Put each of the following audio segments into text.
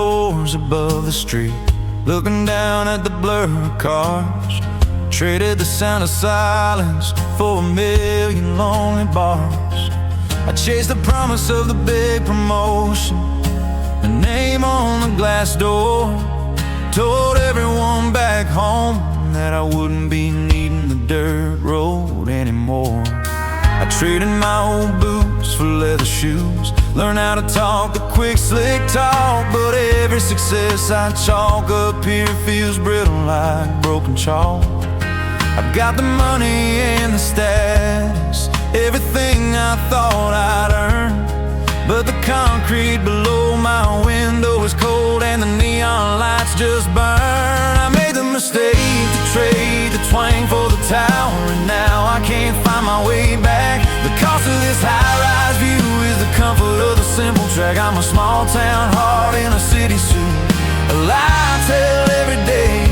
doors above the street, looking down at the blur of cars. Traded the sound of silence for a million lonely bars. I chased the promise of the big promotion, the name on the glass door. Told everyone back home that I wouldn't be needing the dirt road anymore. I traded my old boots for leather shoes, learned how to talk the quick, slick talk. But every success I chalk up here feels brittle like broken chalk. I've got the money and the status, everything I thought I'd earn, but the concrete below my window is cold and the neon lights just burn. I made the mistake to trade the twang for the tower, and now I can't find my way back. The cost of this high-rise view is the comfort of the simple track. I'm a small town heart in a city suit, a lie I tell every day,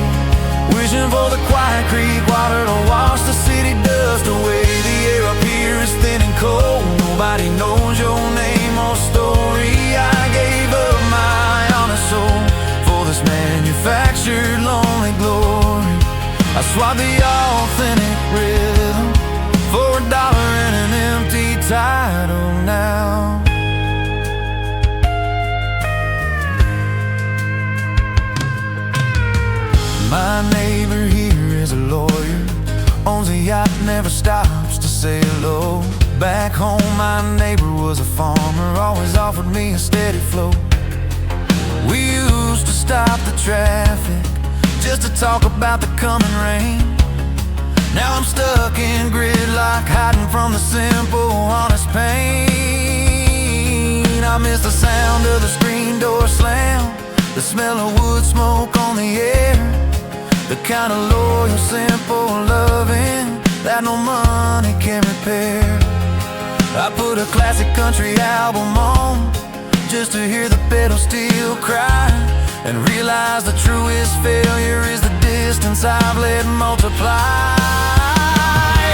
wishing for the quiet creek water to wash the city dust away. The air up here is thin and cold, nobody knows your name or story. I gave up my honest soul for this manufactured lonely glory. I swapped the authentic rhythm for $1 and an empty title now. My neighbor here is a lawyer, owns a yacht, never stops to say hello. Back home my neighbor was a farmer, always offered me a steady flow. We used to stop the traffic just to talk about the coming rain. Now I'm stuck in gridlock, hiding from the simple, honest pain. I miss the sound of the screen door slam, the smell of wood smoke on the air, the kind of loyal, simple loving that no money can repair. I put a classic country album on just to hear the pedal steel cry, and realize the truest failure is the distance I've let multiply.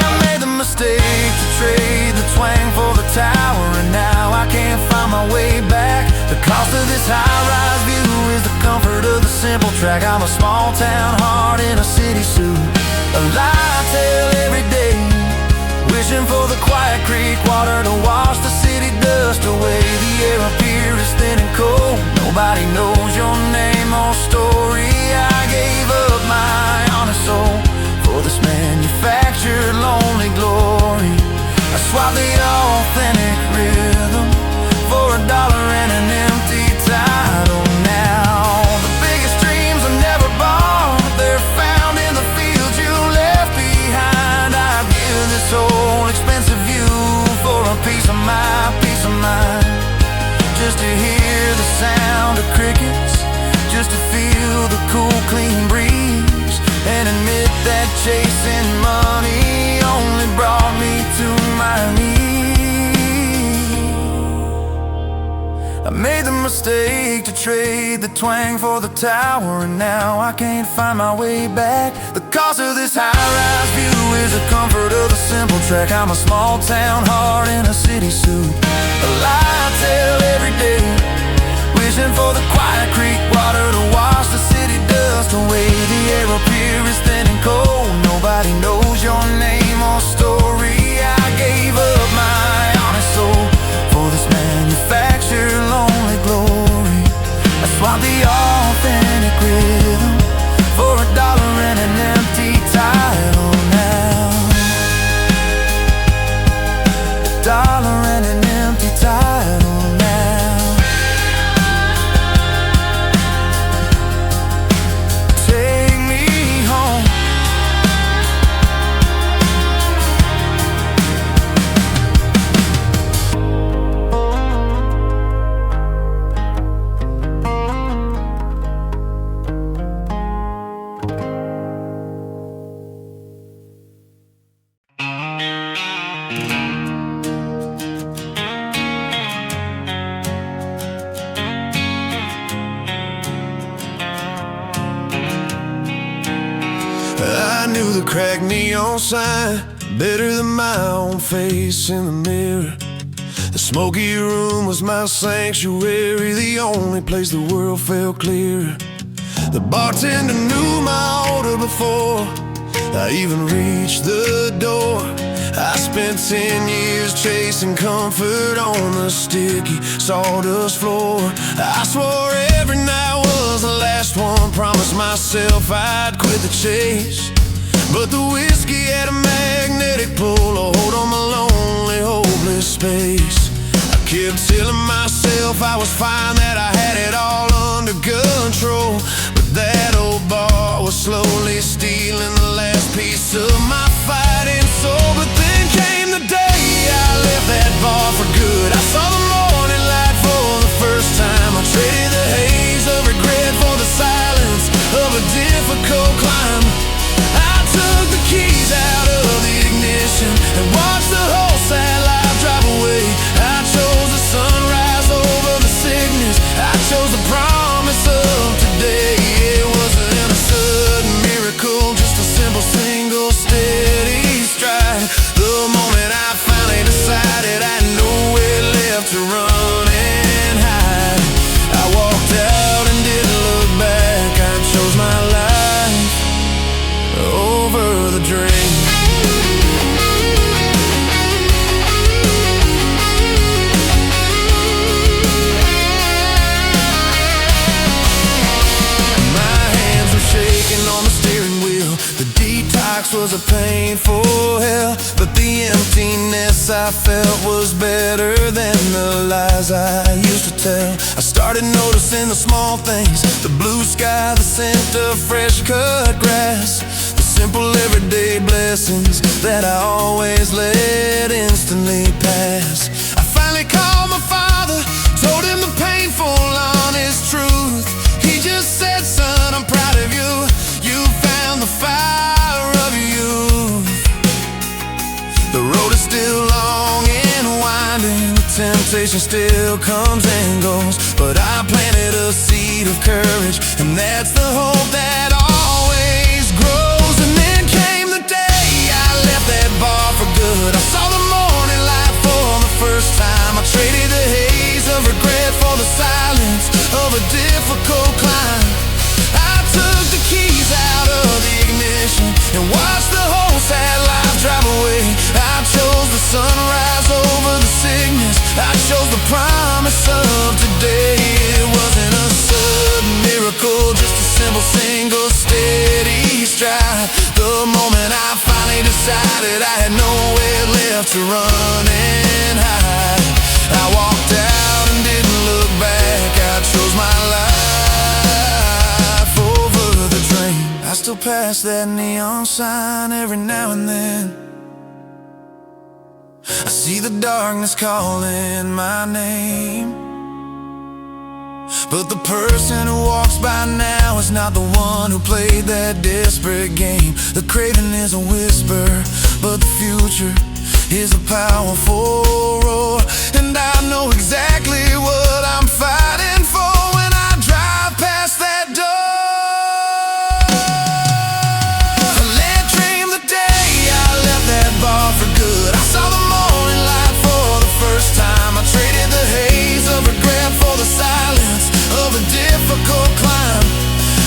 I made the mistake to trade the twang for the tower, and now I can't find my way back. The cost of this high-rise view is the comfort of the simple track. I'm a small town heart in a city suit, a lie I tell every day, wishing for the quiet creek water to wash the city dust away. The air up here is thin and cold, nobody knows your name or story. I gave up my honest soul for this manufactured lonely glory. I swapped the authentic rhythm for $1 and an empty title now. The biggest dreams are never born, they're found in the fields you left behind. I'd give this whole expensive view for a piece of my peace of mind, just to hear the sound of crickets, just to feel the cool clean breeze, and admit that chasing money only brought me to my knees. I made the mistake to trade the twang for the tower, and now I can't find my way back. The cost of this high-rise view is the comfort of the simple track. I'm a small town heart in a city suit, a lie I tell every day, wishing for the quiet creek water to wash the city dust away. The air up here is thin and cold, nobody knows your name or story. I gave up my honest soul for this manufactured lonely glory. I swapped the authentic rhythm for $1 and an empty title now. $1 and an empty title now. Take me home. I knew the cracked neon sign better than my own face in the mirror. The Smoky room was my sanctuary, the only place the world felt clear. The bartender knew my order before I even reached the door. I spent 10 years chasing comfort on the sticky sawdust floor. I swore every night was the last one, promised myself I'd quit the chase. But the whiskey had a magnetic pull, a hold on my lonely, hopeless space. I kept telling myself I was fine, that I had it all under control. But that old bar was slowly stealing the last piece of my fighting soul. But then came the day I left that bar for good. I saw the morning light for the first time. I traded the haze of regret for the silence of a difficult climb. I took the keys out of the ignition and watched the whole sad life drive away. I chose the sunrise over the sickness. I chose the promise of today. It wasn't a sudden miracle, just a simple single steady stride. The moment I finally decided I had nowhere left to run and hide, I walked out and didn't look back. I chose my life over the drink. My hands were shaking on the steering wheel. The detox was a painful hell, but the emptiness I felt was better than the lies I used to tell. I started noticing the small things, the blue sky, the scent of fresh cut grass, the simple everyday blessings that I always let instantly pass. I finally called my father, told him the painful, honest truth. He just said, son, I'm proud of you. You found the fire of youth. The road is still long and winding, the temptation still comes and goes, but I planted a seed of courage, and that's the hope that always grows. And then came the day I left that bar for good. I saw the morning light for the first time. I traded the haze of regret for the silence of a difficult climb. I took the keys out of the ignition and watched the whole sad life drive away. I chose the sunrise over the sickness. I chose the promise of today. It wasn't a sudden miracle, just a simple single steady stride. The moment I finally decided I had nowhere left to run and hide, I walked out and didn't look back. I chose my life over the drain. I still pass that neon sign every now and then. I see the darkness calling my name, but the person who walks by now is not the one who played that desperate game. The craving is a whisper, but the future is a powerful roar. And I know exactly what I'm fighting for when I drive past that door. I let dream the day I left that bar for good. I saw the morning light for the first time. I traded the haze of regret for the silence of a difficult climb.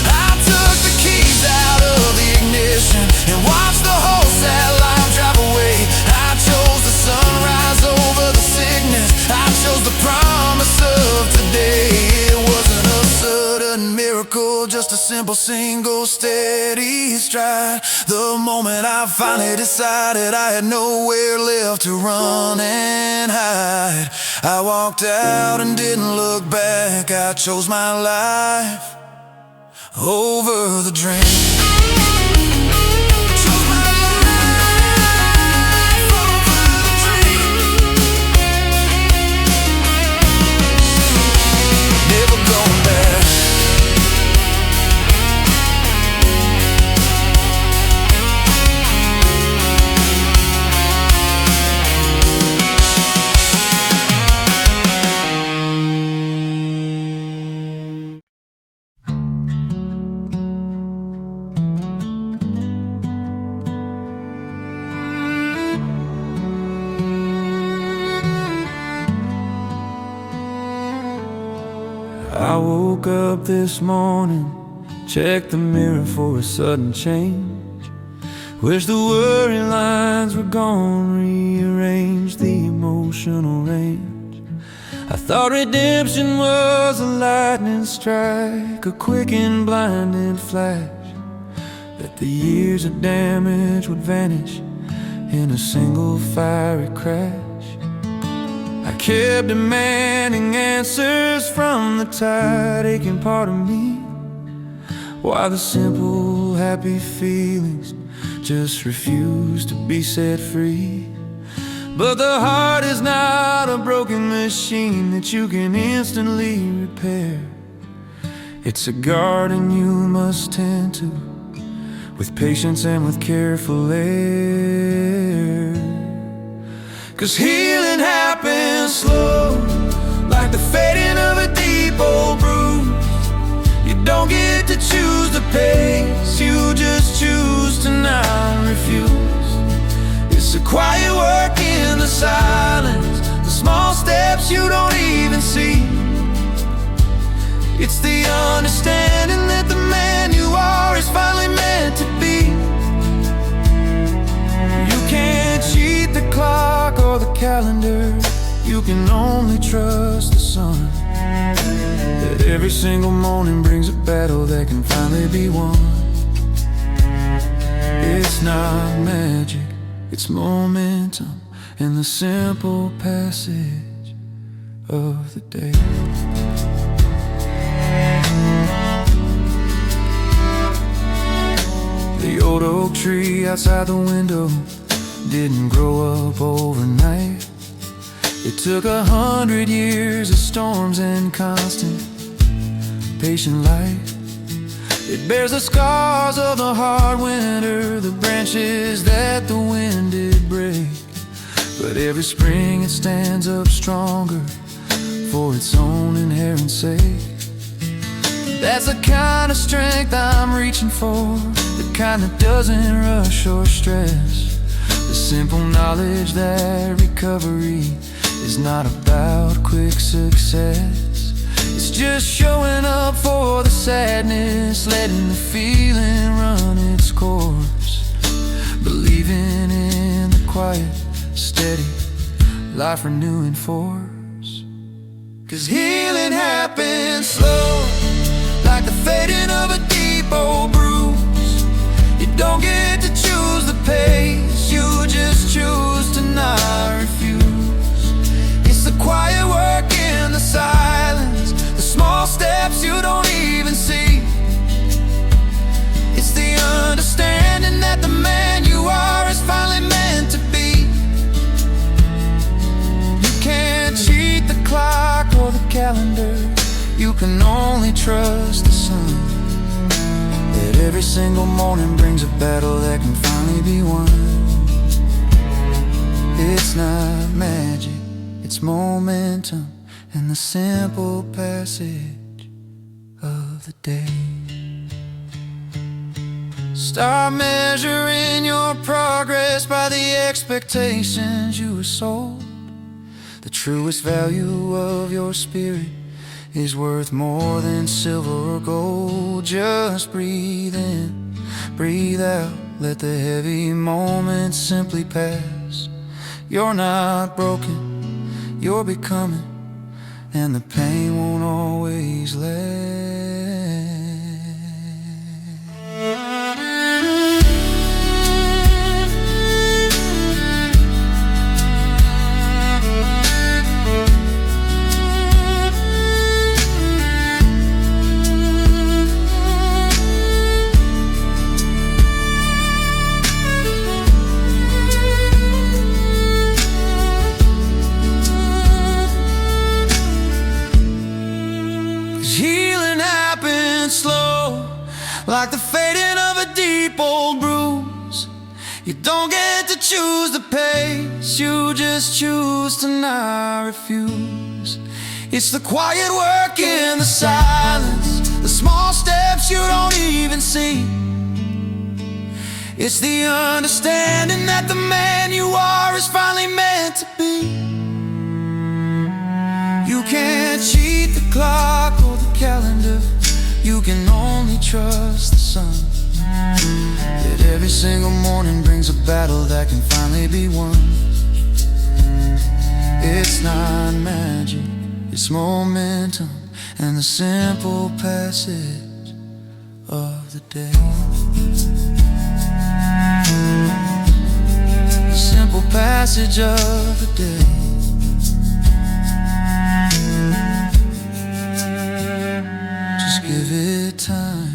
I took the keys out of the ignition and watched the whole sad life drive away. I chose the sunrise over the sickness. I chose the promise of today. It wasn't a sudden miracle, just a simple single steady stride. The moment I finally decided I had nowhere left to run and hide, I walked out and didn't look back. I chose my life over the drain. up this morning, checked the mirror for a sudden change. Wish the worry lines were gone, rearrange the emotional range. I thought redemption was a lightning strike, a quick and blinding flash, that the years of damage would vanish in a single fiery crash. I kept demanding answers from the tired, aching part of me, while the simple, happy feelings just refused to be set free. But the heart is not a broken machine that you can instantly repair. It's a garden you must tend to, with patience and with careful care. 'Cause healing happens slow, like the fading of a deep old bruise. You don't get to choose the pace, you just choose to not refuse. It's a quiet work in the silence, the small steps you don't even see. It's the understanding that the man you are is finally meant to be. You can't cheat the clock or the calendar, you can only trust the sun, that every single morning brings a battle that can finally be won. It's not magic, it's momentum and the simple passage of the day. The old oak tree outside the window didn't grow up overnight. It took 100 years of storms and constant patient light. It bears the scars of the hard winter, the branches that the wind did break. But every spring it stands up stronger for its own inherent sake. That's the kind of strength I'm reaching for, the kind that doesn't rush or stress. The simple knowledge that recovery is not about quick success. It's just showing up for the sadness, letting the feeling run its course, believing in the quiet, steady, life renewing force. 'Cause healing happens slow, like the fading of a deep old bruise. You don't get to choose the pace, you just choose to not refuse. It's the quiet work in the silence, the small steps you don't even see. It's the understanding that the man you are is finally meant to be. You can't cheat the clock or the calendar, you can only trust the sun, that every single morning brings a battle that can finally be won. It's not magic, it's momentum and the simple passage of the day. Start measuring your progress by the expectations you were sold. The truest value of your spirit is worth more than silver or gold. Just breathe in, breathe out, let the heavy moments simply pass. You're not broken, you're becoming, and the pain won't always last. Slow, like the fading of a deep old bruise. You don't get to choose the pace, you just choose to not refuse. It's the quiet work in the silence, the small steps you don't even see. It's the understanding that the man you are is finally meant to be. You can't cheat the clock or the calendar, you can only trust the sun. Yet every single morning brings a battle that can finally be won. It's not magic, it's momentum and the simple passage of the day. The simple passage of the day. Just give it time.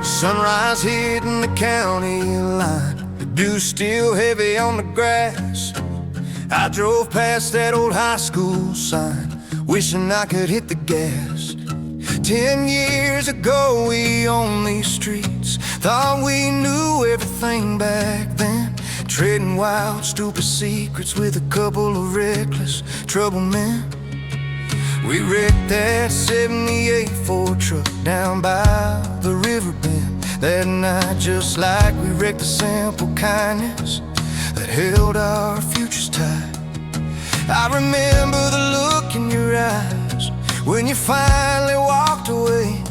Sunrise hitting the county line, the dew still heavy on the grass. I drove past that old high school sign, wishing I could hit the gas. 10 years ago we owned these streets, thought we knew everything back then, trading wild, stupid secrets with a couple of reckless trouble men. We wrecked that 78 Ford truck down by the river bend that night, just like we wrecked the simple kindness that held our futures tight. I remember the look in your eyes when you finally walked away,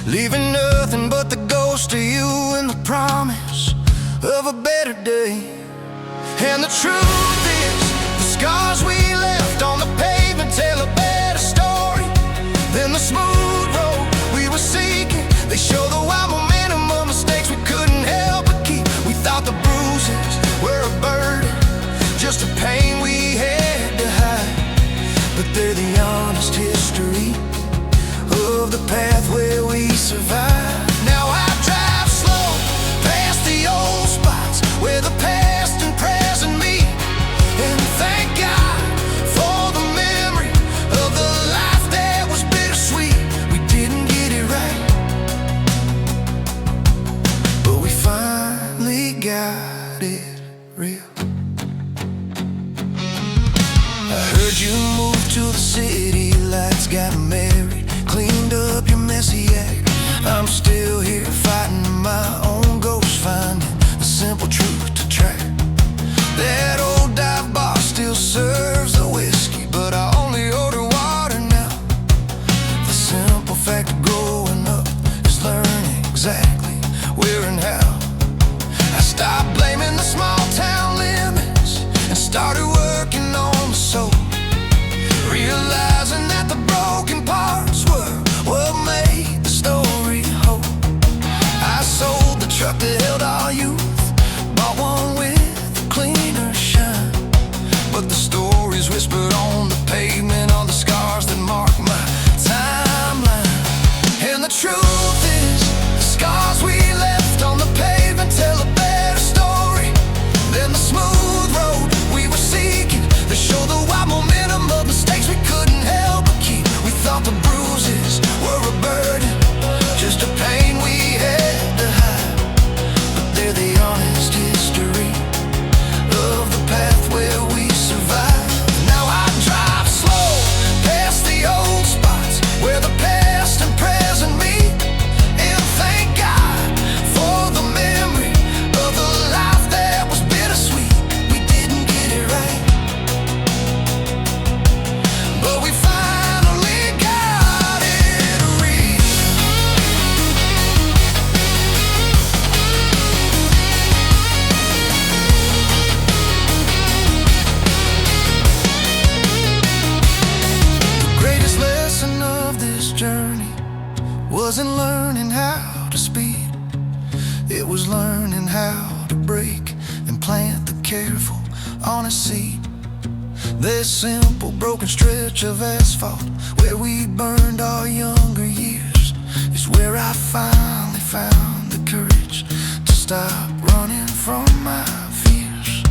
leaving nothing but the ghost of you and the promise of a better day. And the truth is, the scars we left on the pavement tell a better story than the smooth road we were seeking. They show the wild momentum of mistakes we couldn't help but keep. We thought the bruises were a burden, just a pain we had to hide, but they're the honest history of the path where we survived. Now I drive slow past the old spots where the past and present meet, and thank God for the memory of the life that was bittersweet. We didn't get it right, but we finally got it real. I heard you moved to the city lights, got married, cleaned up your messy act. I'm still here fighting my own ghost, finding the simple truth to track. That old dive bar still serves the whiskey, but I only order water now. The simple fact of growing up is learning exactly where and how. I stopped blaming the small town limits and started working on the soul, realizing that the broken parts were what made the story whole. I sold the truck that held our youth, bought one with a cleaner shine, but the stories whispered on the pavement are the scars that mark my timeline. And the truth is, the scars we left on the pavement tell a better story than the smooth road we were seeking. They show the wild momentum of mistakes we couldn't help but keep. We thought the bruises were a burden, just a pain we had to hide, but they're the honest history of the path where we survived. Now I drive slow past the old spots where the past and present meet, and thank God for the memory of the life that was bittersweet. We didn't get it right, but we finally got it real. The greatest lesson of this journey wasn't learning how to speed, it was learning how to break and plant the careful, honest seed. This simple broken stretch of asphalt where we burned our younger years is where I finally found the courage to stop running from my fears.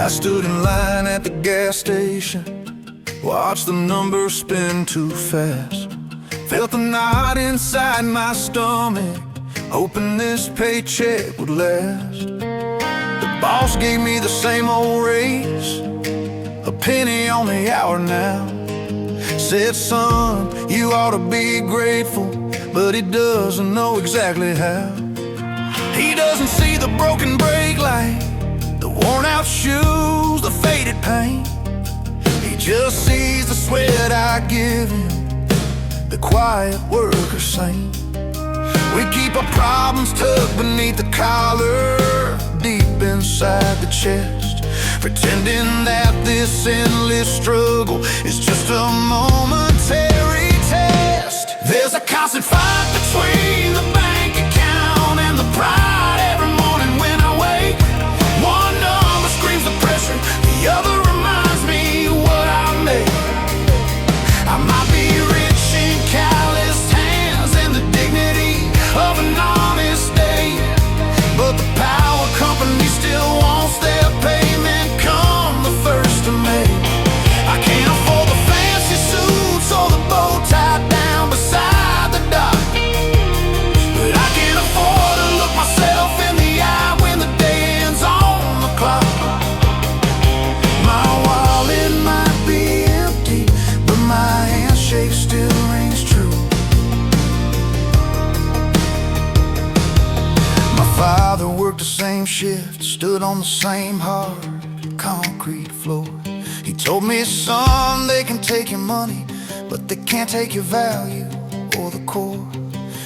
I stood in line at the gas station, watched the numbers spin too fast. Felt the knot inside my stomach, hoping this paycheck would last. The boss gave me the same old raise, a penny on the hour now. Said, son, you ought to be grateful, but he doesn't know exactly how. He doesn't see the broken brake light, the worn out shoes, the faded paint. He just sees the sweat I give him, the quiet worker saint. We keep our problems tucked beneath the collar, deep inside the chest, pretending that this endless struggle is just a momentary test. There's a constant fight between the bank account and the pride every morning when I wake. One number screams the pressure, the other reminds me what I make. I might be rich in calloused hands and the dignity of an honest day, but the power company still wants their payment come the 1st of May. I can't afford the fancy suits or the bow tied down beside the dock, but I can afford to look myself in the eye when the day ends on the clock. My wallet might be empty, but my handshake still rings true. My father worked the same shift, stood on the same hard concrete floor. He told me, son, they can take your money, but they can't take your value or the core.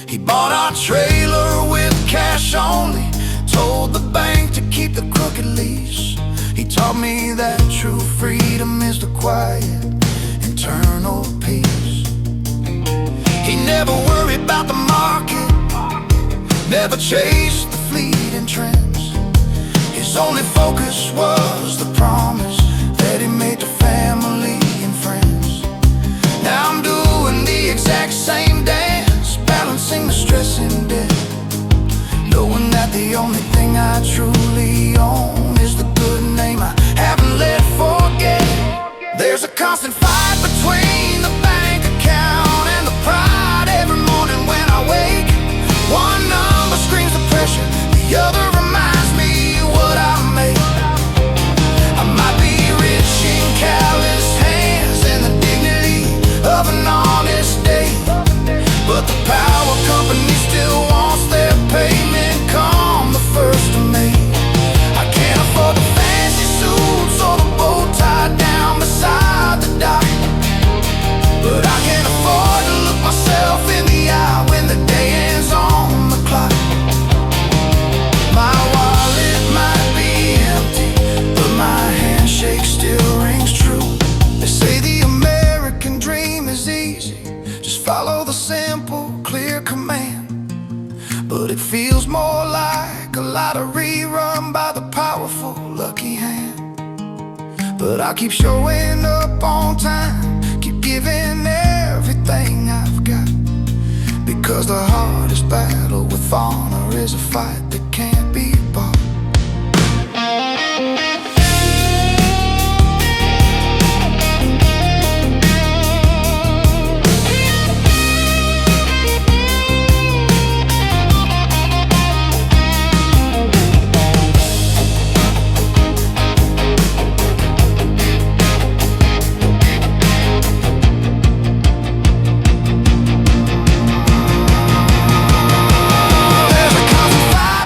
He bought our trailer with cash only, told the bank to keep the crooked lease. He taught me that true freedom is the quiet, internal peace. He never worried about the market, never chased the fleeting trends. His only focus was the promise that he made to family and friends. Now I'm doing the exact same dance, balancing the stress and debt, knowing that the only thing I truly own is the good name I haven't let forget. There's a constant fight between the bank account and the pride every morning when I wake. One number screams the pressure, the other reminds me what I make. I might be rich in calloused hands and the dignity of an honest day, but the power company still wants their payment come the 1st of May. I can't afford the fancy suits or the bow tied down beside the dock, but I can afford to look myself in the eye when the day ends on the clock. My wallet might be empty, but my handshake still rings true. They say the American dream is easy, just follow the simple, clear command, but it feels more like a lottery run by the powerful, lucky hand. But I keep showing up on time, keep giving everything I've got, because the hardest battle with honor is a fight that can't be bought.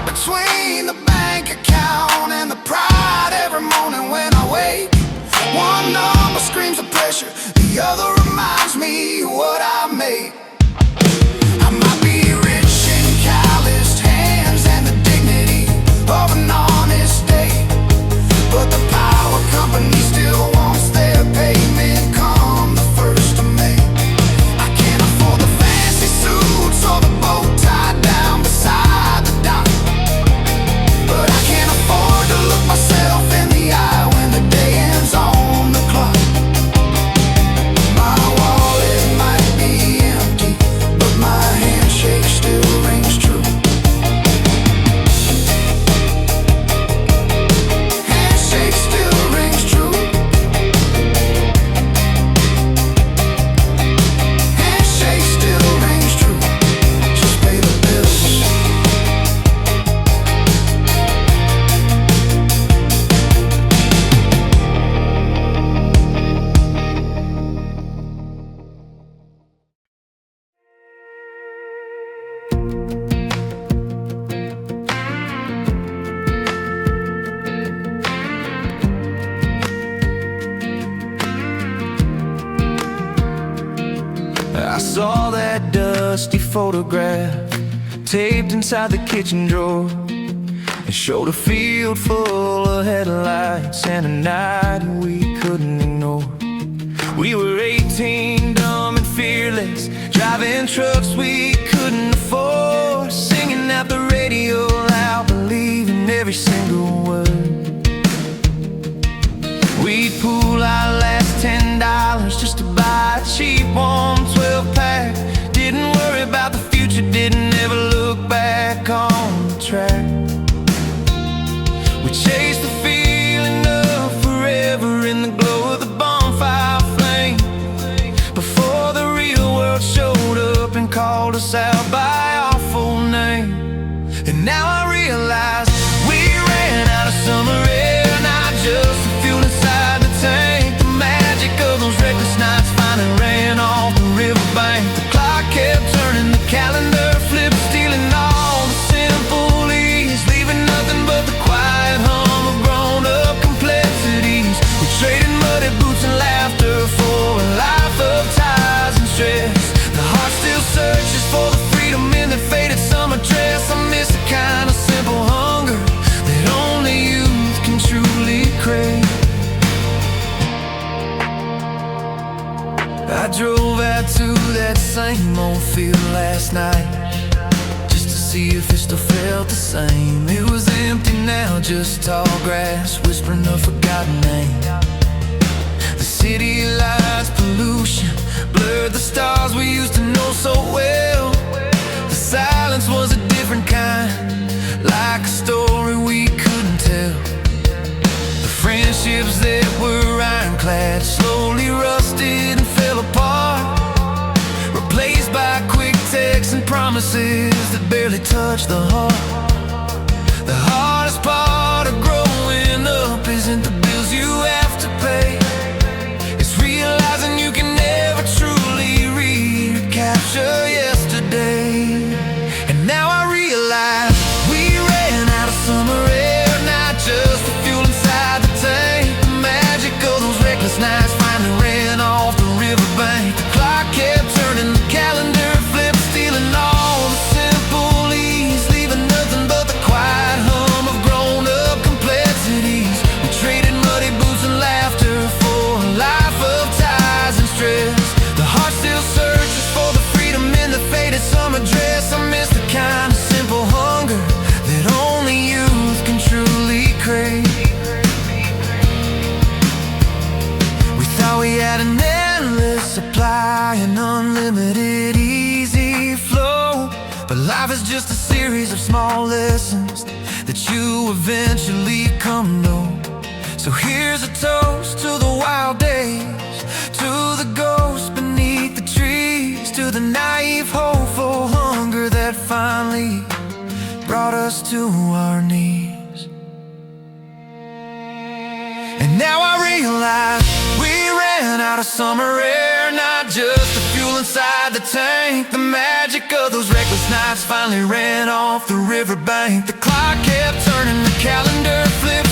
Between I saw that dusty photograph taped inside the kitchen drawer. It showed a field full of headlights and a night we couldn't ignore. We were 18, dumb and fearless, driving trucks we couldn't afford, singing out the radio loud, believing every single word. We'd pool our last $10 just to buy a cheap warm 12-pack. Didn't worry about the future, didn't ever look back on the track. We chased the feeling of forever in the glow of the bonfire flame, before the real world showed up and called us out by our full name. And now I realize we ran out of summer air, not just the fuel inside the tank. The magic of those reckless nights finally ran off the riverbank. The clock kept turning, the calendar flipped, stealing all the simple ease, leaving nothing but the quiet hum of grown-up complexities. We traded muddy boots and laughter for a life of ties and stress. The heart still searches for the freedom in that faded summer dress. I miss the kind of simple hunger that only youth can truly crave. I drove out to that same old field last night, just to see if it still felt the same. It was empty now, just tall grass, whispering a forgotten name. The city lights, pollution, blurred the stars we used to know so well. The silence was a different kind, like a story we couldn't tell. The friendships that were ironclad slowly rusted and fell apart, replaced by quick texts and promises that barely touch the heart. The hardest part of growing up isn't the bills you have to pay, it's realizing you can never truly recapture yesterday. And now I realize we ran out of summer air, not just the fuel inside the tank. The magic of those reckless nights finally ran off the riverbank. The clock kept turning, the calendar flipped, stealing all the simple ease, leaving nothing but the quiet hum of grown-up complexities. We traded muddy boots and laughter for a life of ties and stress. The heart still searches for the freedom in the faded summer dress. I miss the kind of simple hunger that only youth can truly crave. We thought we had an endless supply, an unlimited easy flow, but life is just a series of small lessons that you eventually come to know. So here's a toast to the wild days, to the ghosts beneath the trees, to the naive, hopeful hunger that finally brought us to our knees. And now I realize we ran out of summer air, not just the fuel inside the tank. The magic of those reckless nights finally ran off the riverbank. The clock kept turning, the calendar flipped,